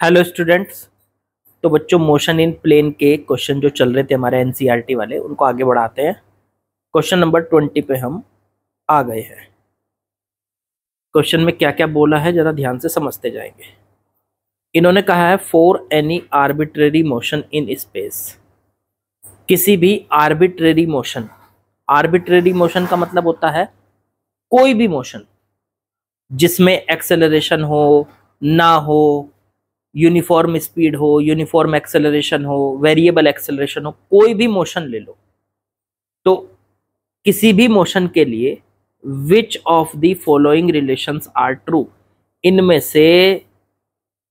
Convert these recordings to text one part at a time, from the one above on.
Hello students. तो बच्चों, motion in plane के क्वेश्चन जो चल रहे थे हमारे एनसीईआरटी वाले, उनको आगे बढ़ाते हैं। क्वेश्चन नंबर 20 पे हम आ गए हैं। क्वेश्चन में क्या क्या बोला है जरा ध्यान से समझते जाएंगे। इन्होंने कहा है for any arbitrary motion in space. किसी भी आर्बिट्रेरी मोशन, आर्बिट्रेरी मोशन का मतलब होता है कोई भी मोशन जिसमें एक्सेलरेशन हो ना हो, यूनिफॉर्म स्पीड हो, यूनिफॉर्म एक्सेलरेशन हो, वेरिएबल एक्सेलरेशन हो, कोई भी मोशन ले लो। तो किसी भी मोशन के लिए which of the following relations are true, इनमें से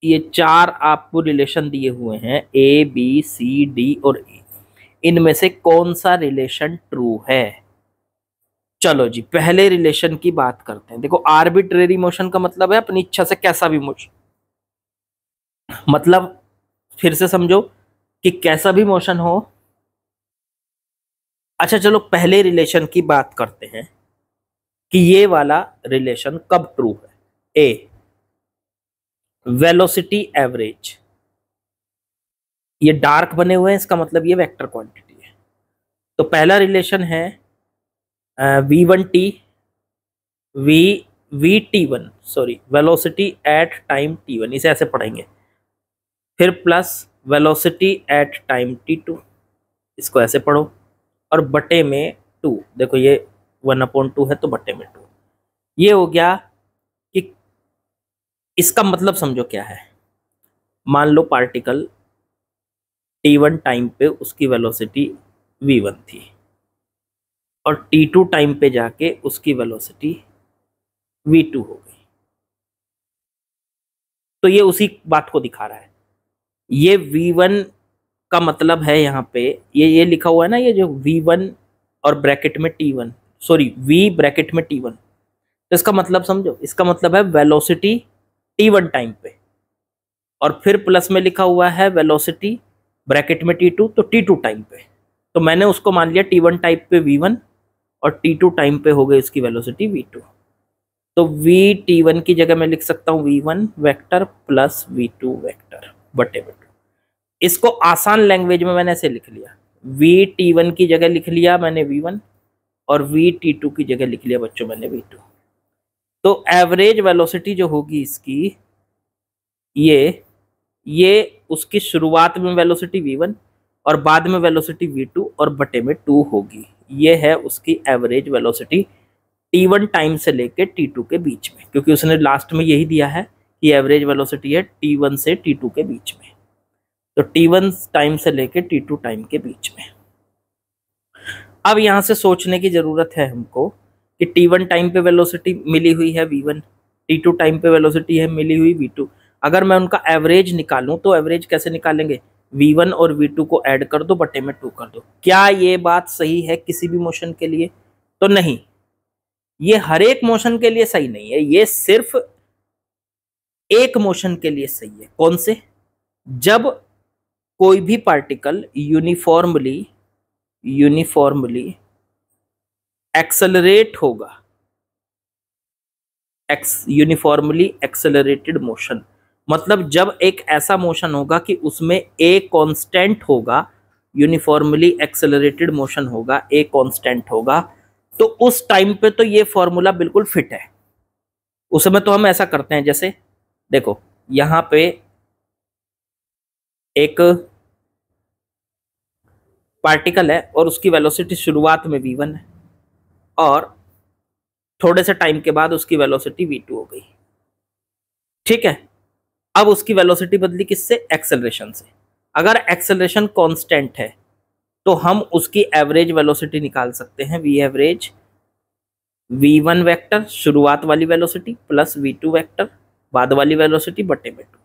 ये चार आपको रिलेशन दिए हुए हैं ए बी सी डी और ई, इनमें से कौन सा रिलेशन ट्रू है। चलो जी, पहले रिलेशन की बात करते हैं। देखो, आर्बिट्रेरी मोशन का मतलब है अपनी इच्छा से कैसा भी मोशन, मतलब फिर से समझो कि कैसा भी मोशन हो। अच्छा चलो, पहले रिलेशन की बात करते हैं कि ये वाला रिलेशन कब ट्रू है। ए, वेलोसिटी एवरेज, ये डार्क बने हुए हैं, इसका मतलब ये वेक्टर क्वांटिटी है। तो पहला रिलेशन है v1t, vt1 sorry, velocity at time t1, इसे ऐसे पढ़ेंगे। फिर plus velocity at time t2, इसको ऐसे पढ़ो। और बटे में 2, देखो ये 1/2 है तो बटे में 2। ये हो गया कि इसका मतलब समझो क्या है। मान लो पार्टिकल t1 टाइम पे उसकी वेलोसिटी v1 थी और t2 टाइम पे जाके उसकी वेलोसिटी v2 हो गई। तो ये उसी बात को दिखा रहा है। ये v1 का मतलब है यहाँ पे ये लिखा हुआ है ना, ये जो v1 और ब्रैकेट में t1, सॉरी v ब्रैकेट में t1, तो इसका मतलब समझो, इसका मतलब है वेलोसिटी t1 टाइम पे, और फिर प्लस में लिखा हुआ है वेलोसिटी ब्रैकेट में t2, तो t2 टाइम पे। तो मैंने उसको मान लिया t1 टाइप पे v1 और t2 टाइम पे हो गई इसकी वेलोसिटी v2। तो vt1 की जगह मैं लिख सकता हूँ v1 vector plus v2 vector बटे में 2। इसको आसान लैंग्वेज में मैंने ऐसे लिख लिया, vt1 की जगह लिख लिया मैंने v1 और vt2 की जगह लिख लिया बच्चों मैंने v2। तो एवरेज वेलोसिटी जो होगी इसकी, ये उसकी शुरुआत में वेलोसिटी v1 और बाद में वेलोसिटी v2 और बटे में 2 होगी। ये है उसकी एवरेज वेलोसिटी t1 टाइम से लेके t2 के बीच में, क्योंकि उसने लास्ट में यही दिया है कि एवरेज वेलोसिटी है t1 से t2 के बीच में। तो t1 टाइम से लेके t2 टाइम के बीच में। अब यहां से सोचने की जरूरत है हमको कि t1 टाइम पे वेलोसिटी मिली हुई है v1, t2 टाइम पे वेलोसिटी है मिली हुई v2। अगर मैं उनका एवरेज निकालूं तो एवरेज कैसे निकालेंगे, v1 और v2 को ऐड कर दो, बटे में 2 कर दो। क्या ये बात सही है किसी भी मोशन के लिए? तो नहीं, ये हर एक मोशन के लिए सही नहीं है, ये सिर्फ एक मोशन के लिए सही है। कौन से? जब कोई भी पार्टिकल यूनिफॉर्मली एक्सेलरेट होगा, यूनिफॉर्मली एक्सेलरेटेड मोशन, मतलब जब एक ऐसा मोशन होगा कि उसमें ए कांस्टेंट होगा, यूनिफॉर्मली एक्सेलरेटेड मोशन होगा, ए कांस्टेंट होगा, तो उस टाइम पे तो ये फॉर्मूला बिल्कुल फिट है। उस समय तो हम ऐसा करते हैं, जैसे देखो यहां पे एक पार्टिकल है और उसकी वेलोसिटी शुरुआत में v1 है और थोड़े से टाइम के बाद उसकी वेलोसिटी v2 हो गई। ठीक है, अब उसकी वेलोसिटी बदली किससे? एक्सेलरेशन से। अगर एक्सेलरेशन कांस्टेंट है तो हम उसकी एवरेज वेलोसिटी निकाल सकते हैं, v एवरेज v1 वेक्टर शुरुआत वाली वेलोसिटी प्लस v2 वेक्टर बाद वाली वेलोसिटी बटे में 2।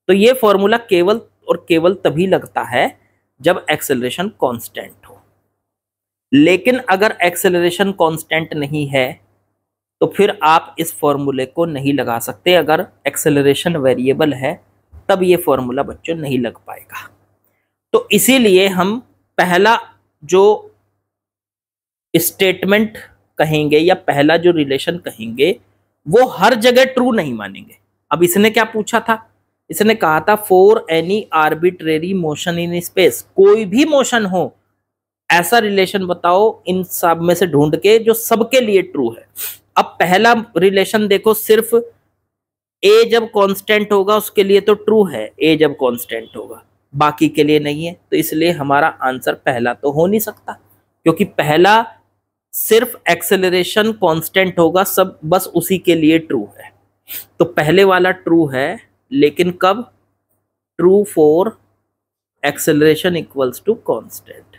तो ये फॉर्मूला केवल और केवल तभी लगता है जब एक्सेलरेशन कांस्टेंट हो। लेकिन अगर एक्सेलरेशन कांस्टेंट नहीं है तो फिर आप इस फॉर्मूले को नहीं लगा सकते। अगर एक्सेलरेशन वेरिएबल है तब ये फॉर्मूला बच्चों नहीं लग पाएगा। तो इसीलिए हम पहला जो स्टेटमेंट कहेंगे या पहला जो रिलेशन कहेंगे वो हर जगह ट्रू नहीं मानेंगे। अब इसने क्या पूछा था इसने कहा था for any arbitrary motion in space, कोई भी मोशन हो ऐसा रिलेशन बताओ इन सब में से ढूंढ के जो सबके लिए ट्रू है। अब पहला रिलेशन देखो, सिर्फ ए जब कांस्टेंट होगा उसके लिए तो ट्रू है, ए जब कांस्टेंट होगा, बाकी के लिए नहीं है, तो इसलिए हमारा आंसर पहला तो हो नहीं सकता, क्योंकि पहला सिर्फ एक्सेलरेशन कांस्टेंट होगा, सब बस उसी के लिए ट्रू है। तो पहले वाला ट्रू है, लेकिन कब? True for acceleration equals to constant,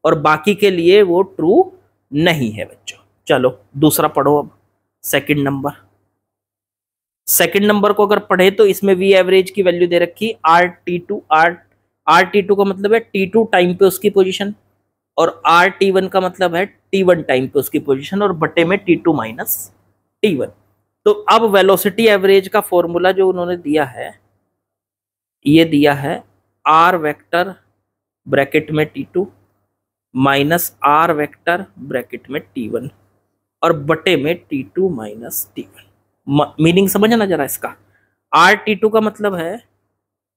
और बाकी के लिए वो ट्रू नहीं है बच्चों। चलो दूसरा पढ़ो अब, सेकंड नंबर। सेकंड नंबर को अगर पढ़े तो इसमें वी एवरेज की वैल्यू दे रखी RT2, आर टी टू का मतलब है T2 टाइम पे उसकी पोजीशन, और RT1 का मतलब है T1 टाइम पे उसकी पोजीशन, और बटे में T2 माइनस T1। तो अब वेलोसिटी एवरेज का फॉर्मूला जो उन्होंने दिया है, ये दिया है R वेक्टर ब्रैकेट में T2 minus R vector bracket में T1 और बटे में T2 माइनस T1। मीनिंग समझना जरा इसका। RT2 का मतलब है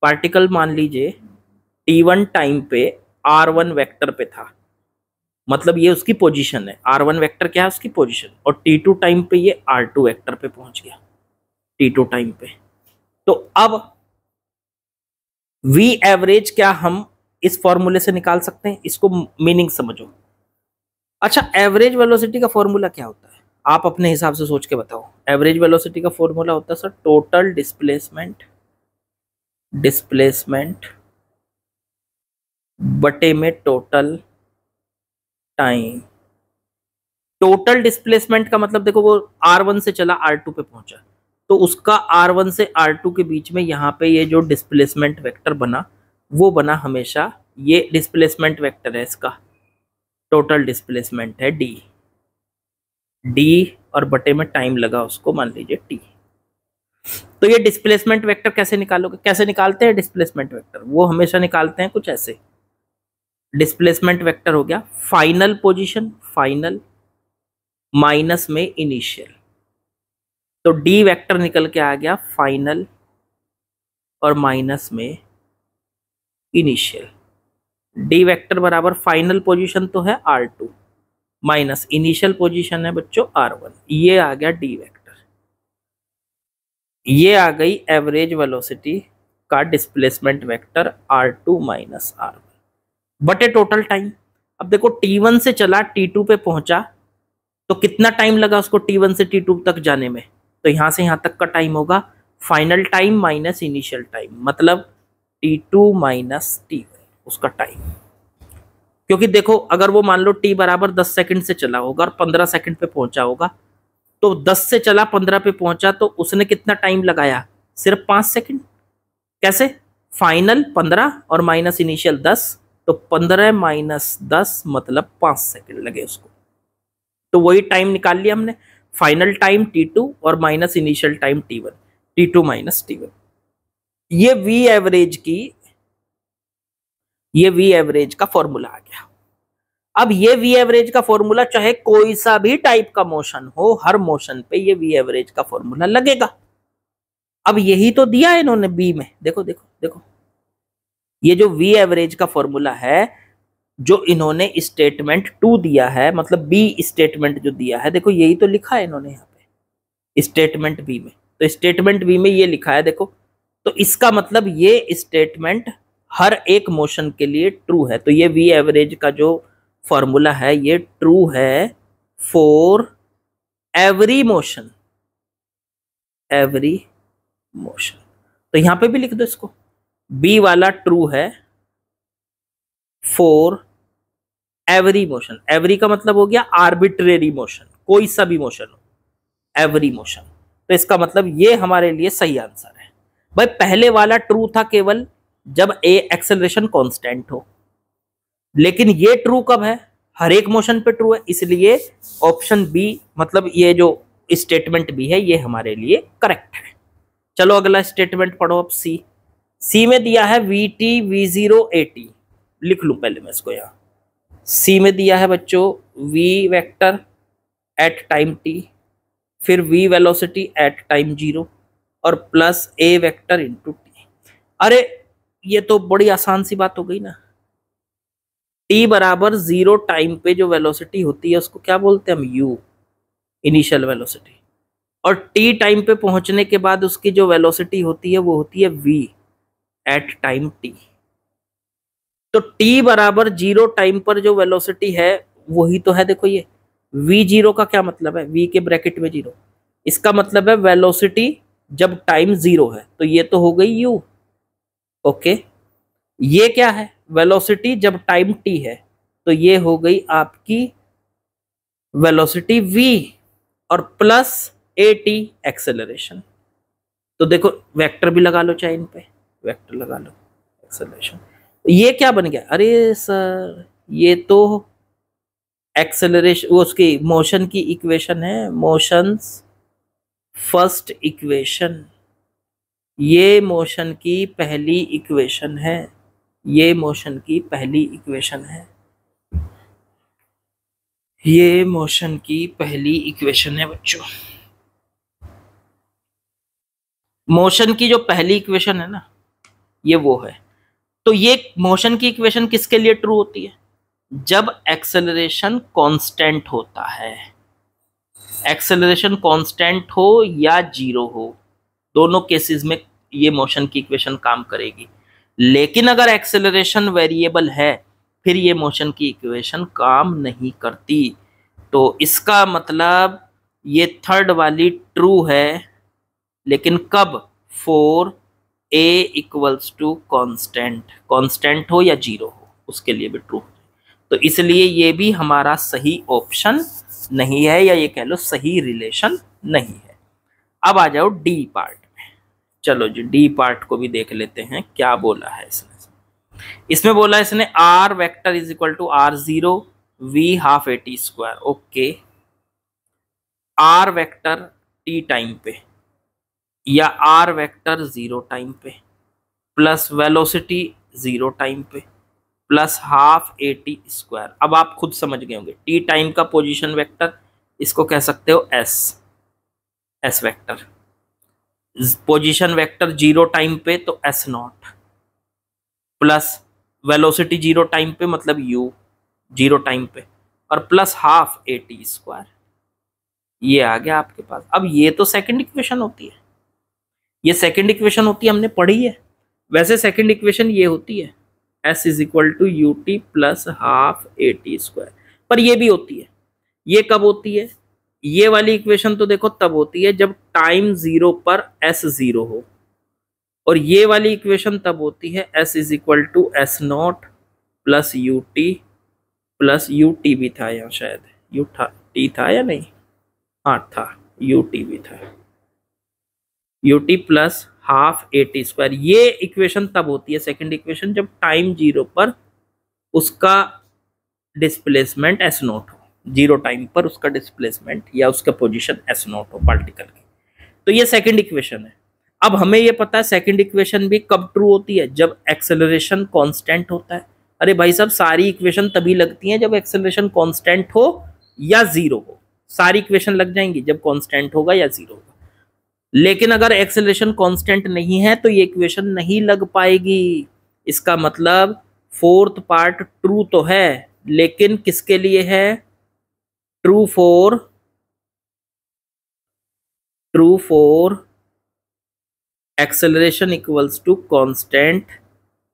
पार्टिकल मान लीजिए T1 टाइम पे R1 वेक्टर पे था, मतलब ये उसकी पोजीशन है, R1 वेक्टर क्या है? उसकी पोजीशन, और T2 टाइम पे ये R2 वेक्टर पे पहुंच गया, T2 टाइम पे। तो अब V एवरेज क्या हम इस फॉर्मूले से निकाल सकते हैं? इसको मीनिंग समझो। अच्छा, एवरेज वेलोसिटी का फॉर्मूला क्या होता है? आप अपने हिसाब से सोच के बताओ। एवरेज वेलोसिटी का फॉर्मूला होता है सर टोटल डिस्प्लेसमेंट बटे में टोटल टाइम। टोटल डिस्प्लेसमेंट का मतलब देखो, वो R1 से चला R2 पे पहुंचा, तो उसका R1 से R2 के बीच में यहाँ पे ये जो डिस्प्लेसमेंट वेक्टर बना, वो बना हमेशा, ये डिस्प्लेसमेंट वेक्टर है, इसका टोटल डिस्प्लेसमेंट है डी और बटे में टाइम लगा उसको मान लीजिए T। तो ये डिस्प्लेसमेंट वेक्टर कैसे निकालोगे? कैसे निकालते हैं डिस्प्लेसमेंट वेक्टर? वो हमेशा निकालते हैं कुछ ऐसे। डिस्प्लेसमेंट वेक्टर हो गया फाइनल पोजीशन, फाइनल माइनस में इनिशियल, तो डी वेक्टर निकल के आ गया फाइनल और माइनस में इनिशियल। डी वेक्टर बराबर फाइनल पोजीशन तो है R2 माइनस इनिशियल पोजीशन है बच्चों R1, ये आ गया डी वेक्टर। ये आ गई एवरेज वेलोसिटी का displacement vector R2 minus R1 बटे टोटल टाइम। अब देखो T1 से चला T2 पे पहुंचा, तो कितना टाइम लगा उसको T1 से T2 तक जाने में? तो यहां से यहां तक का टाइम होगा final time minus initial time, मतलब T2 माइनस T1 उसका टाइम। क्योंकि देखो, अगर वो मान लो T बराबर 10 सेकंड से चला होगा और 15 सेकंड पे पहुंचा होगा, तो 10 से चला 15 पे पहुंचा, तो उसने कितना टाइम लगाया? सिर्फ 5 सेकंड। कैसे? फाइनल 15 और माइनस इनिशियल 10, तो 15 माइनस 10 मतलब 5 सेकंड लगे उसको। तो वही टाइम निकाल लिया हमने, फाइनल टाइम T2 और minus initial time T1, T2 minus T1। ये वी एवरेज का फॉर्मूला आ गया। अब ये वी एवरेज का फॉर्मूला चाहे कोई सा भी टाइप का मोशन हो, हर मोशन पे ये वी एवरेज का फॉर्मूला लगेगा। अब यही तो दिया है इन्होंने बी में, देखो देखो देखो, ये जो वी एवरेज का फॉर्मूला है, जो इन्होंने स्टेटमेंट 2 दिया है, मतलब बी स्टेटमेंट जो दिया है, देखो यही तो लिखा है इन्होंने यहाँ पे स्टेटमेंट बी में। तो स्टेटमेंट बी में ये लिखा है देखो, तो इसका मतलब ये स्टेटमेंट हर एक मोशन के लिए ट्रू है। तो ये वी एवरेज का जो फॉर्मूला है ये ट्रू है फॉर एवरी मोशन, तो यहां पे भी लिख दो इसको, बी वाला ट्रू है फॉर एवरी मोशन। एवरी का मतलब हो गया आर्बिट्रेरी मोशन, कोई सा भी मोशन हो, एवरी मोशन। तो इसका मतलब ये हमारे लिए सही आंसर है। भाई पहले वाला ट्रू था केवल जब ए एक्सेलरेशन कांस्टेंट हो, लेकिन ये ट्रू कब है? हर एक मोशन पे ट्रू है, इसलिए ऑप्शन बी, मतलब ये जो स्टेटमेंट बी है, ये हमारे लिए करेक्ट है। चलो अगला स्टेटमेंट पढ़ो अब। सी में दिया है VT V0 AT, लिख लूं पहले मैं इसको। यहाँ सी में दिया है बच्चों V vector at time t, फिर V वेलोसिटी एट टाइम 0 और plus A vector into t। अरे ये तो बड़ी आसान सी बात हो गई ना। टी बराबर 0 टाइम पे जो वेलोसिटी होती है उसको क्या बोलते हैं हम, यू, इनिशियल वेलोसिटी। और टी टाइम पे पहुंचने के बाद उसकी जो वेलोसिटी होती है वो होती है वी एट टाइम टी। तो टी बराबर 0 टाइम पर जो वेलोसिटी है वही तो है, देखो ये वी जीरो का क्या मतलब है, वी के ब्रैकेट में जीरो, इसका मतलब है वेलोसिटी जब टाइम 0 है, तो ये तो हो गई यू। ओके, ये क्या है, वेलोसिटी जब टाइम टी है, तो ये हो गई आपकी वेलोसिटी v और प्लस ए टी एक्सेलरेशन। तो देखो वेक्टर भी लगा लो चाहे इन पे, वेक्टर लगा लो एक्सेलरेशन। ये क्या बन गया, अरे सर ये तो एक्सेलरेशन वो उसकी मोशन की इक्वेशन है, मोशंस फर्स्ट इक्वेशन, ये मोशन की पहली इक्वेशन है, ये मोशन की पहली इक्वेशन है, ये मोशन की पहली इक्वेशन है बच्चों। मोशन की जो पहली इक्वेशन है ना, ये वो है। तो ये मोशन की इक्वेशन किसके लिए ट्रू होती है, जब एक्सेलरेशन कांस्टेंट होता है। एक्सेलरेशन कांस्टेंट हो या जीरो हो, दोनों केसेस में ये मोशन की इक्वेशन काम करेगी। लेकिन अगर एक्सेलरेशन वेरिएबल है फिर ये मोशन की इक्वेशन काम नहीं करती। तो इसका मतलब ये थर्ड वाली ट्रू है, लेकिन कब, for a equals to constant, constant हो या जीरो हो उसके लिए भी ट्रू। तो इसलिए ये भी हमारा सही ऑप्शन नहीं है, या ये कह लो सही रिलेशन नहीं है। अब आ जाओ डी पार्ट में। चलो जी डी पार्ट को भी देख लेते हैं क्या बोला है इसने। इसमें बोला इसने R vector is equal to R zero V half A T square. Okay, R vector T time पे या आर वेक्टर 0 टाइम पे प्लस वेलोसिटी 0 टाइम पे plus half A T square. अब आप खुद समझ गए होंगे टी टाइम का पोजीशन वेक्टर, इसको कह सकते हो S, S vector. Position vector 0 time पे तो S naught, plus velocity 0 time पे मतलब यू 0 टाइम पे, और plus half A T square. ये आ गया आपके पास। अब ये तो सेकंड इक्वेशन होती है, ये सेकंड इक्वेशन होती है, हमने पढ़ी है। वैसे सेकंड इक्वेशन ये होती है s is equal to U T plus half A T square, पर ये भी होती है। ये कब होती है, ये वाली इक्वेशन तो देखो तब होती है जब टाइम 0 पर s 0 हो, और ये वाली इक्वेशन तब होती है s is equal to S naught plus U T भी था यहाँ शायद, यू था टी था या नहीं, हाँ था, यू टी भी था, you T plus half A T square. ये इक्वेशन तब होती है सेकंड इक्वेशन जब टाइम 0 पर उसका डिस्प्लेसमेंट एस नॉट हो, 0 टाइम पर उसका डिस्प्लेसमेंट या उसका पोजीशन एस नॉट हो पार्टिकल की। तो ये सेकंड इक्वेशन है। अब हमें ये पता है सेकंड इक्वेशन भी कब ट्रू होती है, जब एक्सेलरेशन कांस्टेंट होता है। अरे भाई साहब सारी इक्वेशन तभी लगती हैं जब एक्सेलरेशन कांस्टेंट हो या 0 हो, सारी इक्वेशन लग जाएंगी जब कांस्टेंट होगा या 0 होगा। लेकिन अगर एक्सेलरेशन कांस्टेंट नहीं है तो ये इक्वेशन नहीं लग पाएगी। इसका मतलब फोर्थ पार्ट ट्रू तो है, लेकिन किसके लिए है, true for acceleration equals to constant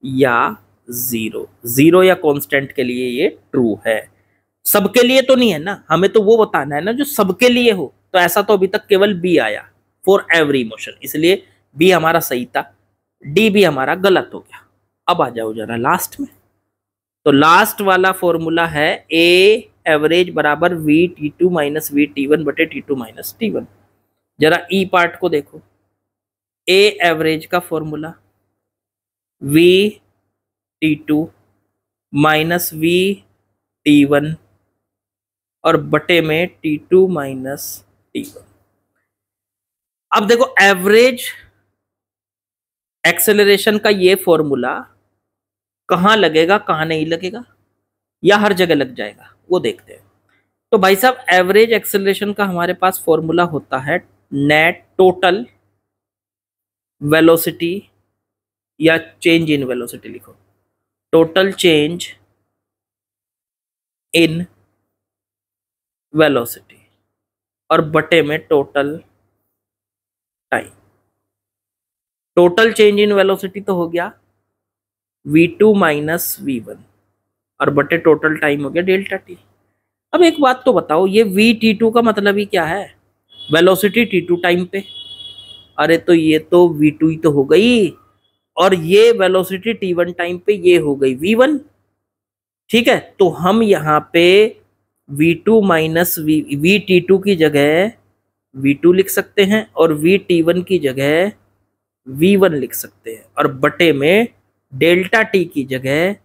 या 0 या कांस्टेंट के लिए ये ट्रू है। सबके लिए तो नहीं है ना, हमें तो वो बताना है ना जो सबके लिए हो। तो ऐसा तो अभी तक केवल बी आया, फॉर एवरी मोशन, इसलिए बी हमारा सही था, डी भी हमारा गलत हो गया। अब आ जाओ जरा लास्ट में। तो लास्ट वाला फॉर्मूला है ए एवरेज बराबर V T two minus V T one बटे T two minus T one. जरा ई पार्ट को देखो, ए एवरेज का formula V T two minus V T one और बटे में T two minus T one. अब देखो एवरेज एक्सेलरेशन का ये फॉर्मूला कहां लगेगा कहां नहीं लगेगा, या हर जगह लग जाएगा, वो देखते हैं। तो भाई साहब एवरेज एक्सेलरेशन का हमारे पास फॉर्मूला होता है नेट टोटल वेलोसिटी या चेंज इन वेलोसिटी लिखो, टोटल चेंज इन वेलोसिटी और बटे में total time. Total change in velocity तो हो गया v2 माइनस v1 और बटे टोटल टाइम हो गया डेल्टा टी। अब एक बात तो बताओ, ये vt2 का मतलब ही क्या है? वेलोसिटी t2 टाइम पे। अरे तो ये तो v2 ही तो हो गई, और ये वेलोसिटी t1 टाइम पे ये हो गई v1। ठीक है, तो हम यहाँ पे v2 माइनस vt2 की जगह v2 लिख सकते हैं और vt1 की जगह v1 लिख सकते हैं, और बटे में डेल्टा टी की जगह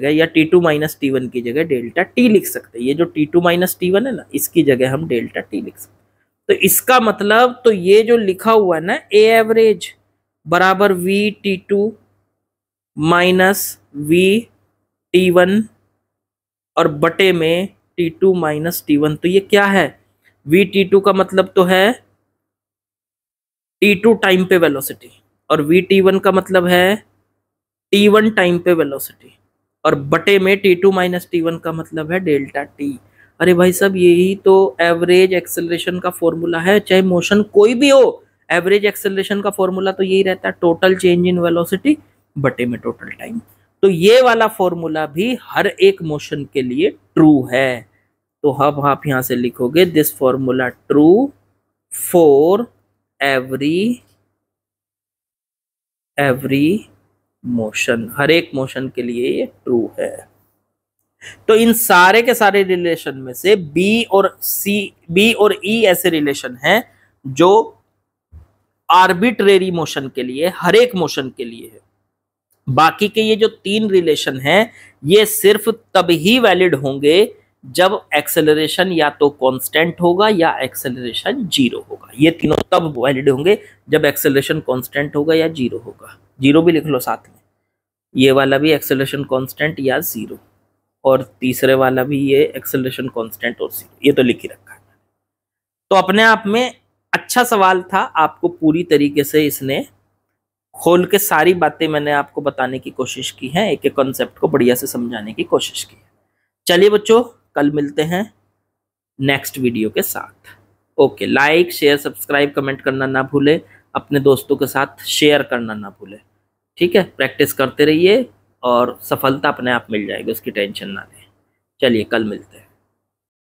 या t2 माइनस t1 की जगह डेल्टा टी लिख सकते हैं। ये जो t2 माइनस t1 है ना, इसकी जगह हम डेल्टा टी लिख सकते हैं। तो इसका मतलब तो ये जो लिखा हुआ है ना, ए एवरेज बराबर v t2 minus v t1 और बटे में t2 माइनस t1, तो ये क्या है? vt2 का मतलब तो है t2 टाइम पे वेलोसिटी, और vt1 का मतलब है t1 टाइम पे वेलोसिटी, और बटे में t2 माइनस t1 का मतलब है डेल्टा टी। अरे भाई साहब, यही तो एवरेज एक्सेलरेशन का फॉर्मूला है, चाहे मोशन कोई भी हो। एवरेज एक्सेलरेशन का फॉर्मूला तो यही रहता है, टोटल चेंज इन वेलोसिटी बटे में टोटल टाइम। तो ये वाला फॉर्मूला भी हर एक मोशन के लिए ट्रू है। तो अब आप यहां से लिखोगे this formula true for every motion, हर एक मोशन के लिए ये ट्रू है। तो इन सारे के सारे रिलेशन में से बी और ई ऐसे रिलेशन हैं जो आर्बिट्रेरी मोशन के लिए, हर एक मोशन के लिए है। बाकी के ये जो तीन रिलेशन हैं, ये सिर्फ तब ही वैलिड होंगे जब एक्सेलरेशन या तो कांस्टेंट होगा या एक्सेलरेशन जीरो होगा। ये तीनों तब वैलिड होंगे जब एक्सेलरेशन कांस्टेंट होगा या जीरो होगा। जीरो भी लिख लो साथ में, ये वाला भी एक्सेलरेशन कांस्टेंट या जीरो, और तीसरे वाला भी ये एक्सेलरेशन कांस्टेंट और जीरो, ये तो लिख ही रखा है। तो अपने आप में अच्छा सवाल था, आपको पूरी तरीके से इसने खोल के सारी बातें मैंने आपको बताने की कोशिश की है, एक एक कॉन्सेप्ट को बढ़िया से समझाने की कोशिश की है। चलिए बच्चों, कल मिलते हैं नेक्स्ट वीडियो के साथ। Okay, like share subscribe comment करना ना भूले, अपने दोस्तों के साथ शेयर करना ना भूले। ठीक है, प्रैक्टिस करते रहिए और सफलता अपने आप मिल जाएगी, उसकी टेंशन ना लें। चलिए कल मिलते हैं।